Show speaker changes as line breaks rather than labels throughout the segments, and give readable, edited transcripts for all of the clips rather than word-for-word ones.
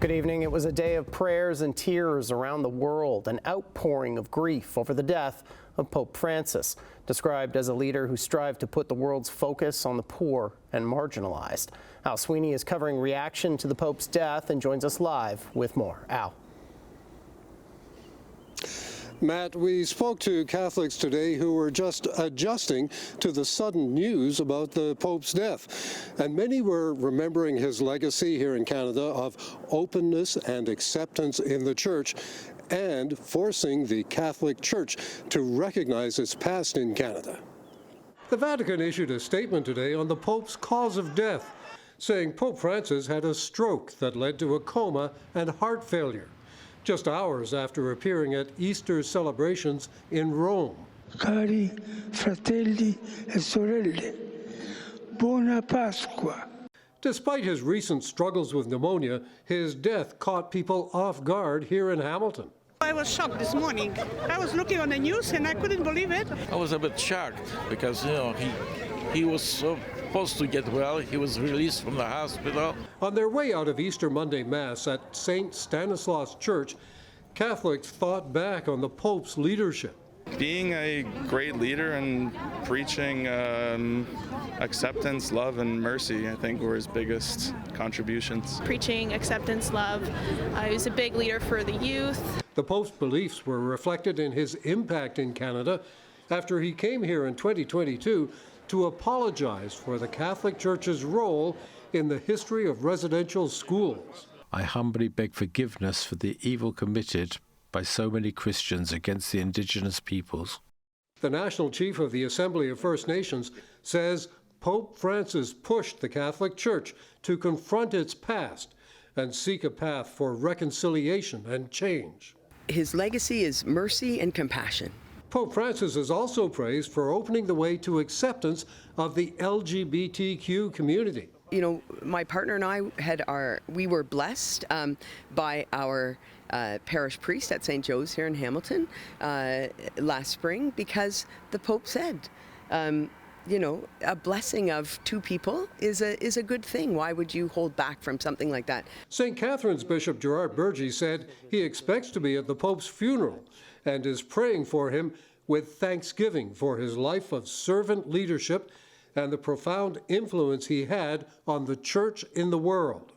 Good evening. It was a day of prayers and tears around the world, an outpouring of grief over the death of Pope Francis, described as a leader who strived to put the world's focus on the poor and marginalized. Al Sweeney is covering reaction to the Pope's death and joins us live with more. Al.
Matt, we spoke to Catholics today who were just adjusting to the sudden news about the Pope's death. And many were remembering his legacy here in Canada of openness and acceptance in the Church and forcing the Catholic Church to recognize its past in Canada. The Vatican issued a statement today on the Pope's cause of death, saying Pope Francis had a stroke that led to a coma and heart failure, just hours after appearing at Easter celebrations in Rome.
Cari fratelli e sorelle, buona Pasqua.
Despite his recent struggles with pneumonia, his death caught people off guard here in Hamilton.
I was shocked this morning. I was looking on the news and I couldn't believe it.
I was a bit shocked because, he was supposed to get well. He was released from the hospital.
On their way out of Easter Monday Mass at St. Stanislaus Church, Catholics thought back on the Pope's leadership.
Being a great leader and preaching acceptance, love, and mercy, I think, were his biggest contributions.
Preaching acceptance, love. He was a big leader for the youth.
The Pope's beliefs were reflected in his impact in Canada after he came here in 2022 to apologize for the Catholic Church's role in the history of residential schools.
I humbly beg forgiveness for the evil committed by so many Christians against the Indigenous peoples.
The National Chief of the Assembly of First Nations says Pope Francis pushed the Catholic Church to confront its past and seek a path for reconciliation and change.
His legacy is mercy and compassion.
Pope Francis is also praised for opening the way to acceptance of the LGBTQ community.
You know, my partner and I we were blessed by our parish priest at St. Joe's here in Hamilton last spring because the Pope said, a blessing of two people is a good thing. Why would you hold back from something like that?
St. Catherine's Bishop Gerard Burgee said he expects to be at the Pope's funeral and is praying for him with thanksgiving for his life of servant leadership and the profound influence he had on the Church in the world.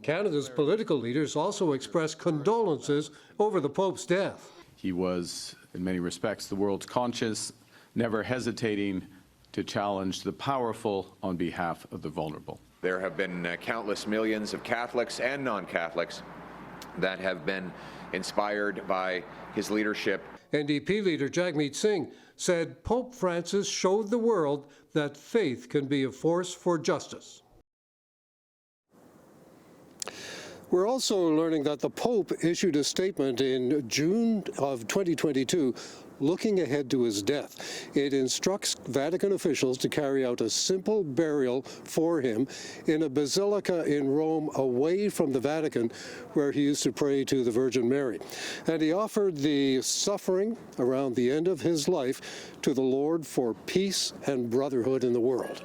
Canada's political leaders also expressed condolences over the Pope's death.
He was, in many respects, the world's conscience, never hesitating to challenge the powerful on behalf of the vulnerable.
There have been countless millions of Catholics and non-Catholics that have been inspired by his leadership.
NDP leader Jagmeet Singh said Pope Francis showed the world that faith can be a force for justice. We're also learning that the Pope issued a statement in June of 2022 looking ahead to his death. It instructs Vatican officials to carry out a simple burial for him in a basilica in Rome away from the Vatican, where he used to pray to the Virgin Mary. And he offered the suffering around the end of his life to the Lord for peace and brotherhood in the world.